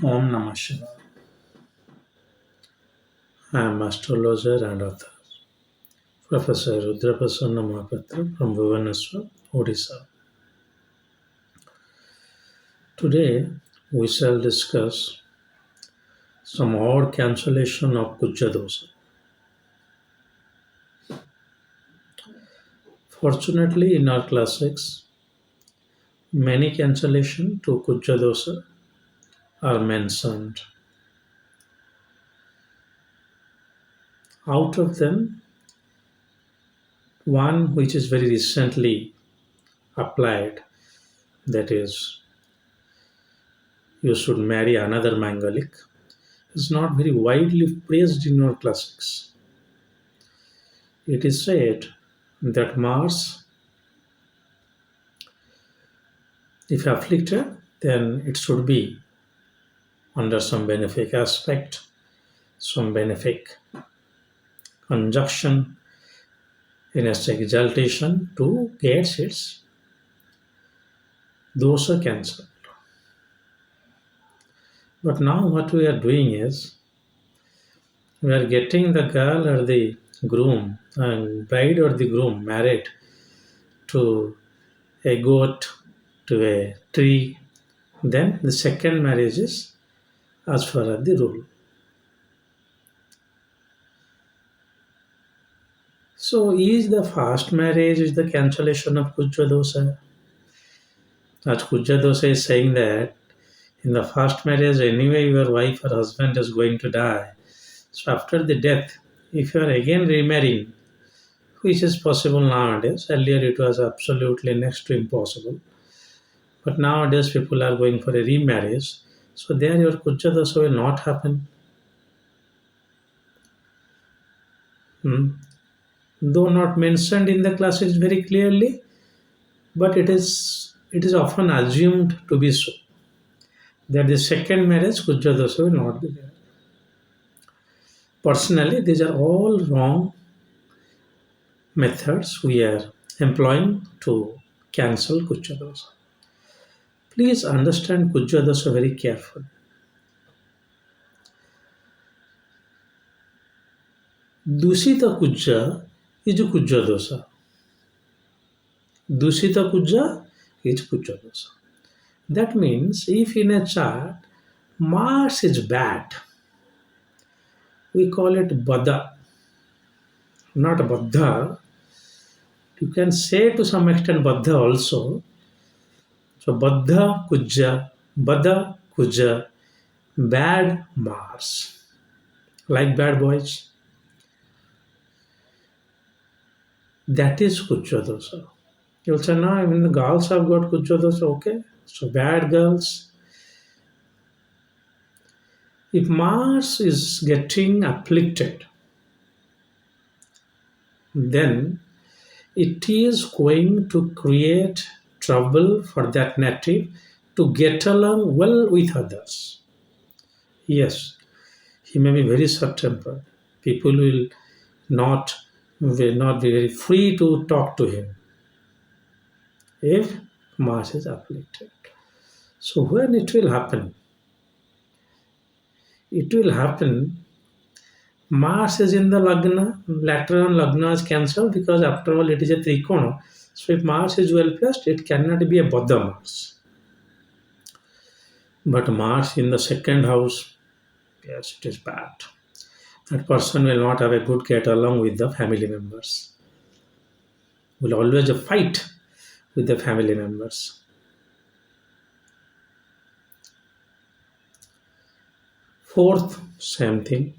Om Namah Shivaya. I am astrologer and author, Professor rudramohapatra from Bhubaneswar, Odisha. Today we shall discuss some odd cancellation of Kuja Dosha. Fortunately, in our classics, many cancellation to Kuja Dosha are mentioned. Out of them, one which is very recently applied, that is, you should marry another Mangalik, is not very widely praised in our classics. It is said that Mars, if afflicted, then it should be under some benefic aspect, some benefic conjunction in its exaltation to get its dosha cancelled. But now what we are doing is we are getting the girl or the groom, bride or the groom married to a goat, to a tree. Then the second marriage is as far as the rule. So is the first marriage is the cancellation of Kuja Dosha? As Kuja Dosha is saying that in the first marriage anyway your wife or husband is going to die. So after the death, if you are again remarrying, which is possible nowadays, earlier it was absolutely next to impossible. But nowadays people are going for a remarriage. So there your Kuja Dosha will not happen. Hmm. Though not mentioned in the classics very clearly, but it is often assumed to be so that the second marriage Kuja Dosha will not be there. Personally, these are all wrong methods we are employing to cancel Kuja Dosha. Please understand Kuja Dosha very carefully. Dushita Kuja is Kuja Dosha. Dushita Kuja is Kuja Dosha. That means if in a chart Mars is bad, we call it Vadha, not Baddha. You can say to some extent Baddha also. So Badha Kuja, bad Mars, like bad boys. That is Kuja Dosha. You'll say, no, even the girls have got Kuja Dosha, okay. So bad girls. If Mars is getting afflicted, then it is going to create trouble for that native to get along well with others. Yes, he may be very short tempered. People will not be very free to talk to him if Mars is afflicted. So when it will happen? It will happen. Mars is in the Lagna. Later on, Lagna is cancelled because after all, it is a trikona. So if Mars is well placed, it cannot be a Buddha Mars. But Mars in the second house, yes, it is bad. That person will not have a good get along with the family members. Will always fight with the family members. Fourth, same thing.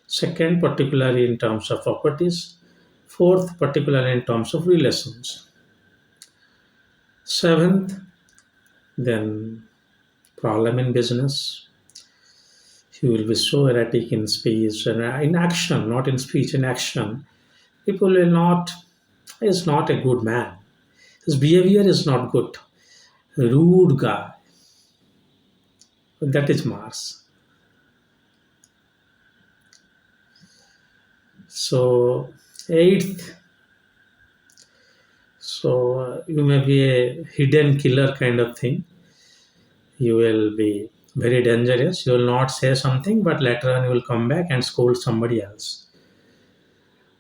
Second, particularly in terms of properties. Fourth, particularly in terms of relations. Seventh, then problem in business. He will be so erratic in speech and in action, not in speech, in action. People will not, he is not a good man. His behavior is not good. Rude guy. That is Mars. So, eighth, so you may be a hidden killer kind of thing. you will be very dangerous. You will not say something, but later on you will come back and scold somebody else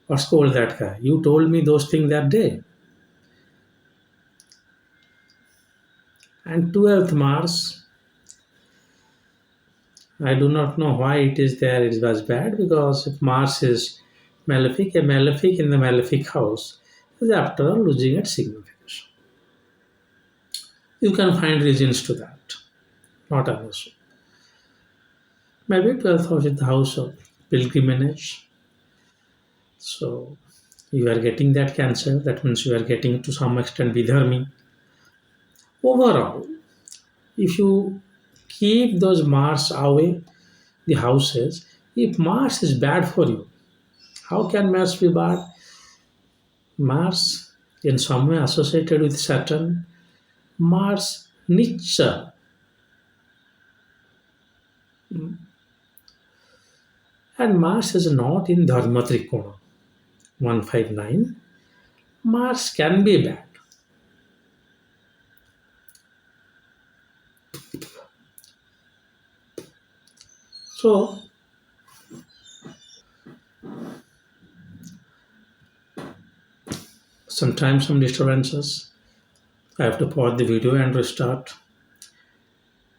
or scold that guy. You told me those things that day. And 12th Mars, I do not know why it is there. It was bad because if Mars is malefic, a malefic in the malefic house is after all losing its signification. You can find reasons to that, not an issue. Maybe 12th house is the house of pilgrimage. So you are getting that cancer. That means you are getting to some extent vidharmi. Overall, if you keep those Mars away, the houses, if Mars is bad for you, how can Mars be bad? Mars, in some way associated with Saturn, Mars nature, and Mars is not in Dharma Trikona 159. Mars can be bad. So, sometimes some disturbances. I have to pause the video and restart.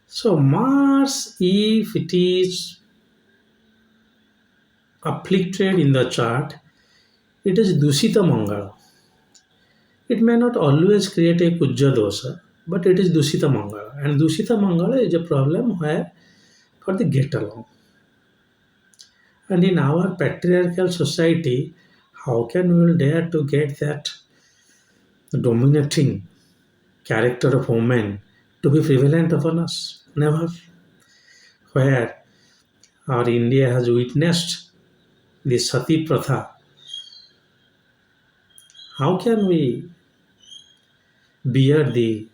So, Mars, if it is afflicted in the chart, it is Dushita Mangala. It may not always create a Kuja Dosha, but it is Dushita Mangala. And Dushita Mangala is a problem where for the get along. And in our patriarchal society, how can we will dare to get that dominating character of woman to be prevalent upon us? Never. Where our India has witnessed the Sati Pratha, how can we bear the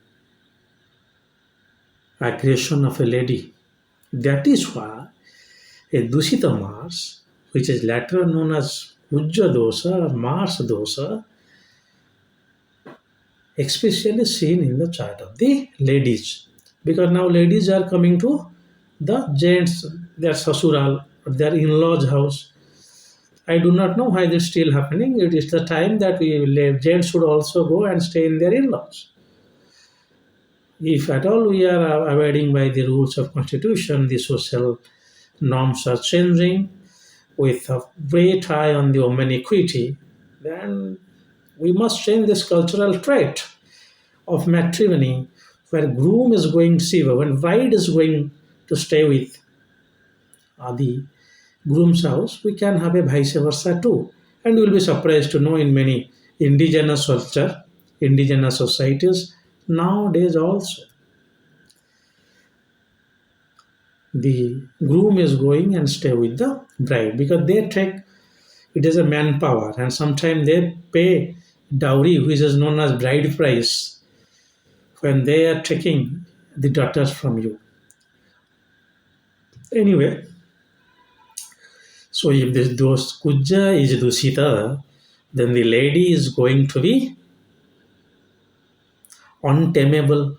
aggression of a lady? That is why a Dushita Mars, which is later known as Ujja Dosha or Mars Dosha, especially seen in the chart of the ladies. Because now ladies are coming to the gents, their sasural, their in-laws house. I do not know why this is still happening. It is the time that gents should also go and stay in their in-laws. If at all we are abiding by the rules of constitution, the social norms are changing with a great eye on the women equity, then we must change this cultural trait of matrimony where groom is going to see when bride is going to stay with the groom's house, we can have a vice versa too. And you will be surprised to know in many indigenous culture, indigenous societies, nowadays also the groom is going and stay with the bride because they take it is a manpower and sometimes they pay dowry which is known as bride price when they are taking the daughters from you. Anyway, so if this those kuja is dusita, then the lady is going to be untamable,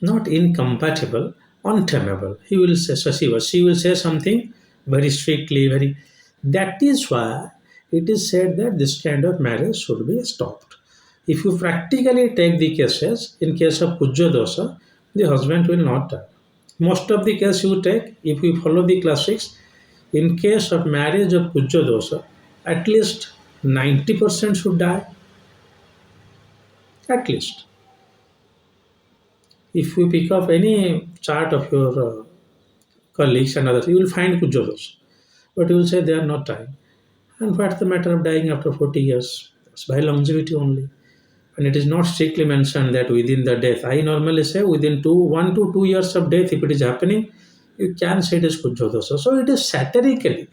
not incompatible, untamable. He will say, so she will say something very strictly, very. That is why it is said that this kind of marriage should be stopped. If you practically take the cases, in case of Kuja Dosha, the husband will not die. Most of the case you take, if you follow the classics, in case of marriage of Kuja Dosha, at least 90% should die. At least. If you pick up any chart of your colleagues and others, you will find Kuja Dosha. But you will say they are not dying. And what's the matter of dying after 40 years? It's by longevity only. And it is not strictly mentioned that within the death. I normally say within 1 to 2 years of death, if it is happening, you can say it is Kujodosha. So it is satirically,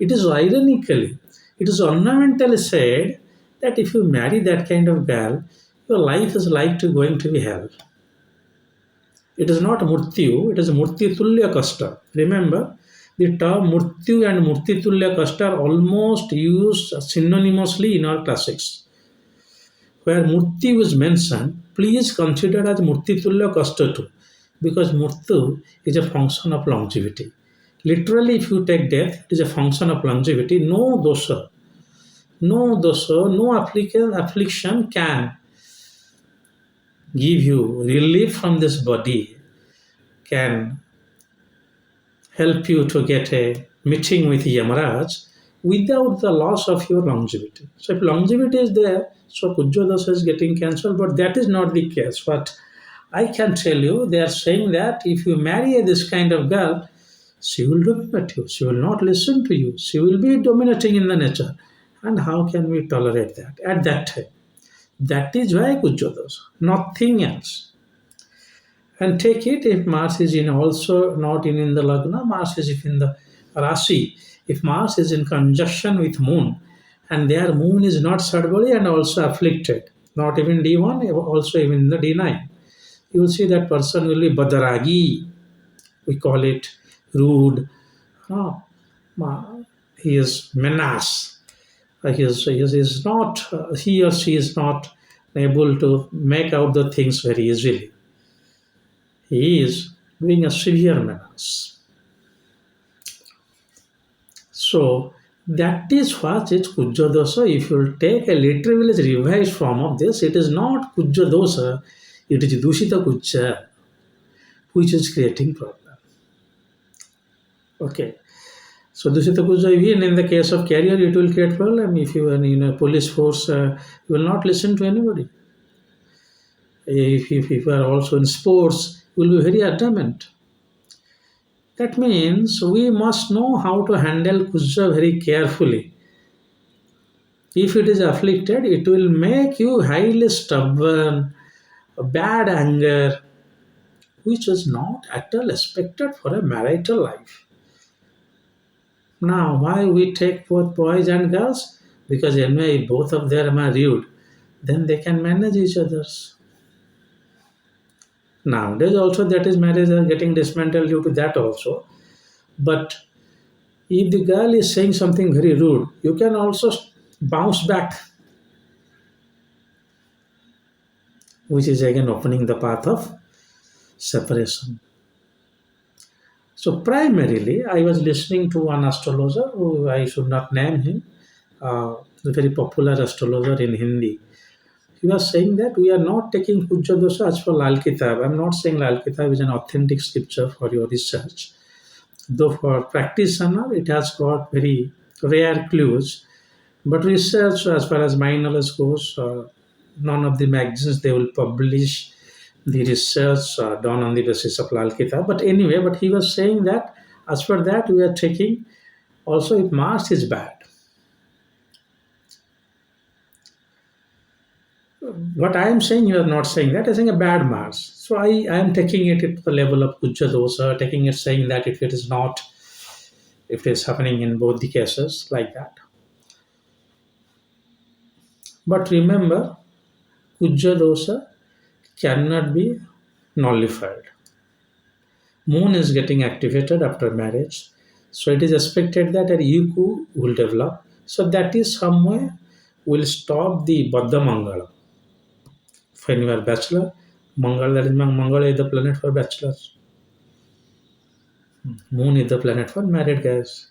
it is ironically, it is ornamentally said that if you marry that kind of girl, your life is like to going to be hell. It is not Murtyu, it is Murti Tulya Kasta. Remember, the term Murtyu and Murti Tulya Kasta are almost used synonymously in our classics. Where Murti was mentioned, please consider as Murti Tulya Kasta too. because murtu is a function of longevity. Literally, if you take death, it is a function of longevity. No affliction can give you relief from this body, can help you to get a meeting with Yamaraj without the loss of your longevity. So if longevity is there, so Kuja Dosha is getting cancelled, but that is not the case. What I can tell you, they are saying that if you marry this kind of girl, she will dominate you. She will not listen to you. She will be dominating in the nature. And how can we tolerate that at that time? That is why Kuja Dosha, nothing else. And take it if Mars is in also not in the Lagna, Mars is in the Rashi. If Mars is in conjunction with Moon, and their Moon is not Sadbali and also afflicted, not even D1, also even the D9, you will see that person will be Badaragi. We call it rude. No, he is menace. He is not, he or she is not able to make out the things very easily. He is doing a severe menace. So that is what is Kuja Dosha. If you take a literal revised form of this, it is not Kuja Dosha, it is Dushita Kuja, which is creating problem. Okay. So Dushita Kuja, even in the case of carrier, it will create problem. If you are in a police force, you will not listen to anybody. If you are also in sports, you will be very adamant. That means we must know how to handle Kuja very carefully. If it is afflicted, it will make you highly stubborn, a bad anger, which is not at all expected for a marital life. Now, why we take both boys and girls? Because anyway, both of them are rude. Then they can manage each others. Nowadays also that is marriage are getting dismantled due to that also. But if the girl is saying something very rude, you can also bounce back, which is again opening the path of separation. So primarily, I was listening to one astrologer who I should not name him, a very popular astrologer in Hindi. He was saying that we are not taking Kuja Dosha as for Lal Kitab. I'm not saying Lal Kitab is an authentic scripture for your research. Though for practitioner, it has got very rare clues. But research, as far as my knowledge goes, none of the magazines they will publish the research done on the basis of Lal Kitab. But anyway, but he was saying that as for that, we are taking also if Mars is bad. What I am saying, you are not saying that. I am saying a bad Mars. So I am taking it to the level of Kuja Dosa, taking it saying that if it is not, if it is happening in both the cases like that. But remember, Kuja Dosa cannot be nullified. Moon is getting activated after marriage. So it is expected that a Yuku will develop. So that is somewhere will stop the Vadha Mangala. When you are bachelor, Mangala is the planet for bachelors. Moon is the planet for married guys.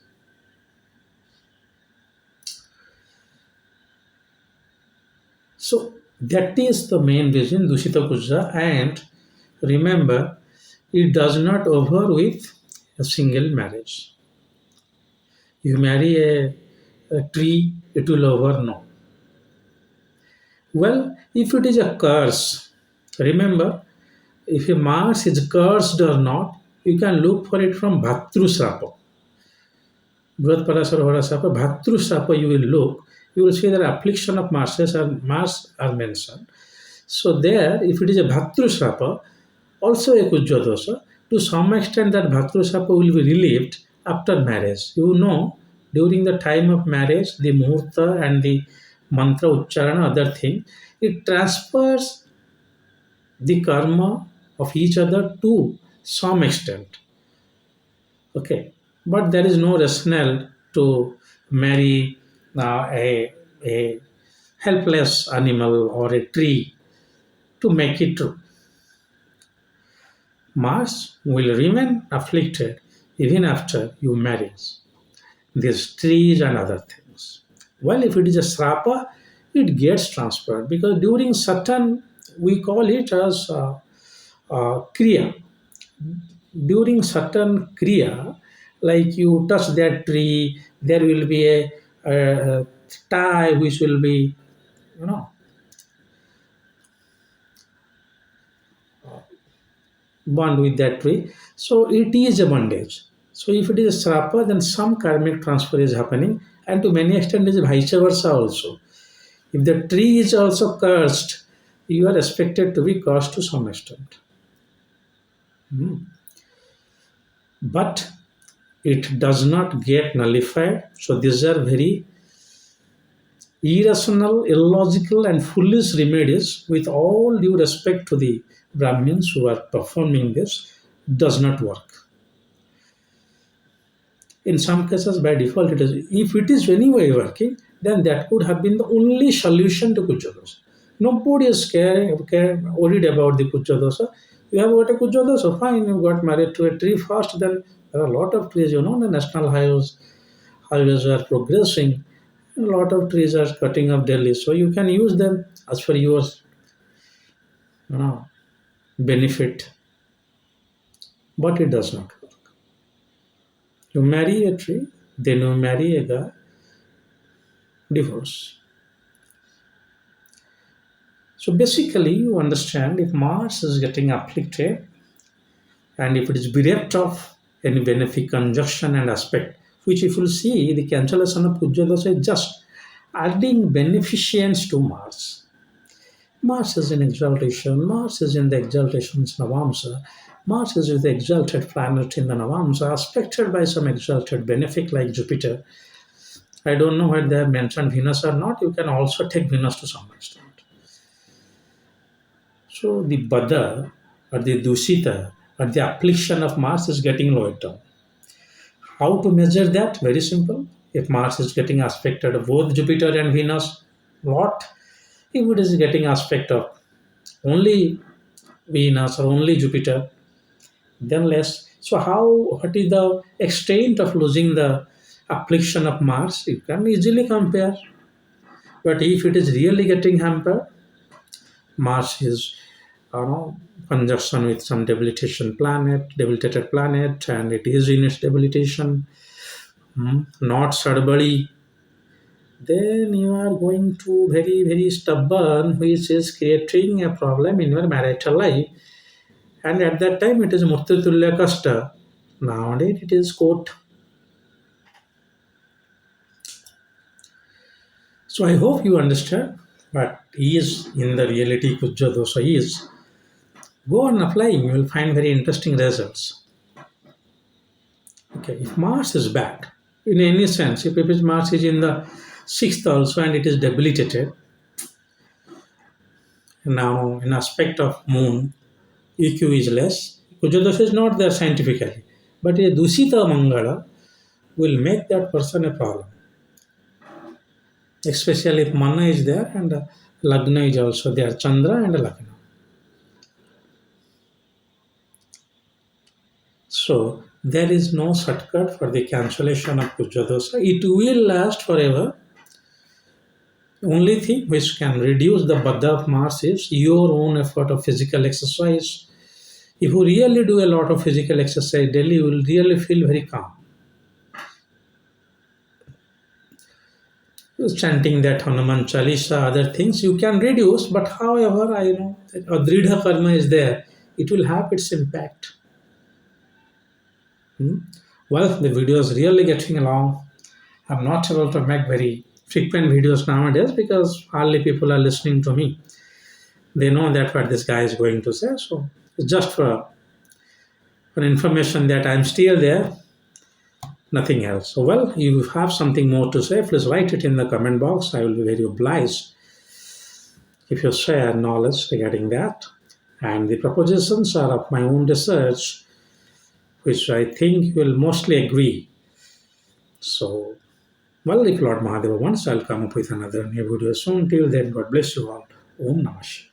So that is the main reason Dushita Kuja. And remember, it does not over with a single marriage. You marry a tree, it will over no. Well, if it is a curse, remember, if a Mars is cursed or not, you can look for it from Bhatru Srapa. Brhat Parasara Horasapa, Bhatru Srapa, you will look, you will see that affliction of Mars are mentioned. So there, if it is a Bhatru Srapa, also a Kuja Dosha, to some extent that Bhatru Srapa will be relieved after marriage. You know, during the time of marriage, the Muhurta and the mantra Ucharana, other thing, it transfers the karma of each other to some extent. Okay, but there is no rationale to marry a helpless animal or a tree to make it true. Mars will remain afflicted even after you marry these trees and other things. Well, if it is a srapa, it gets transferred because during certain, we call it as kriya. During certain kriya, like you touch that tree, there will be a tie which will be, you know, bond with that tree. So it is a bondage. So if it is a srapa, then some karmic transfer is happening, and to many extent is vice versa also. If the tree is also cursed, you are expected to be cursed to some extent. Hmm. But it does not get nullified. So these are very irrational, illogical, and foolish remedies. With all due respect to the Brahmins who are performing this, does not work. In some cases, by default, it is. If it is anyway working, then that could have been the only solution to Kuja dosha. Nobody is worried about the Kuja dosha. You have got a Kuja dosha, fine. You got married to a tree first, then there are a lot of trees. The national highways are progressing. A lot of trees are cutting up daily, so you can use them as for your you know, benefit. But it does not work. You marry a tree, then you marry a guy, divorce. So basically, you understand if Mars is getting afflicted and if it is bereft of any benefic conjunction and aspect, which if you see the cancellation of Puja Dosha is just adding beneficence to Mars. Mars is in exaltation, Mars is in the exaltations Navamsa, Mars is the exalted planet in the Navamsa, aspected by some exalted benefic like Jupiter. I don't know whether they have mentioned Venus or not, you can also take Venus to some extent. So the Vadha or the Dushita or the affliction of Mars is getting lowered down. How to measure that? Very simple. If Mars is getting aspected of both Jupiter and Venus, lot. If it is getting aspect of only Venus or only Jupiter, then less. So what is the extent of losing the affliction of Mars? You can easily compare. But if it is really getting hampered, Mars is conjunction with some debilitated planet, and it is in its debilitation, not suddenly, then you are going to very, very stubborn, which is creating a problem in your marital life. And at that time, it is Murtitulya Kasta. Nowadays, it is court. So I hope you understand what is in the reality Kuja Dosha is. Go on applying, you will find very interesting results. Okay, if Mars is bad, in any sense, if Mars is in the sixth also and it is debilitated, now in aspect of Moon, EQ is less. Kujadosha is not there scientifically, but a Dushita Mangala will make that person a problem, especially if Mana is there and Lagna is also there, Chandra and Lagna. So there is no shortcut for the cancellation of Kujadosha. It will last forever. Only thing which can reduce the Baddha of Mars is your own effort of physical exercise. If you really do a lot of physical exercise daily, you will really feel very calm. Chanting that Hanuman Chalisa, other things you can reduce, but however, I know that a Dridha Karma is there, it will have its impact. Well, the video is really getting along. I'm not able to make very frequent videos nowadays because hardly people are listening to me. They know that what this guy is going to say, so it's just for information that I'm still there, nothing else. So, well, you have something more to say, please write it in the comment box. I will be very obliged if you share knowledge regarding that. And the propositions are of my own research, which I think you will mostly agree. So, well, if Lord Mahadeva wants, I'll come up with another new video soon. Till then, God bless you all. Om Namah Shivaya.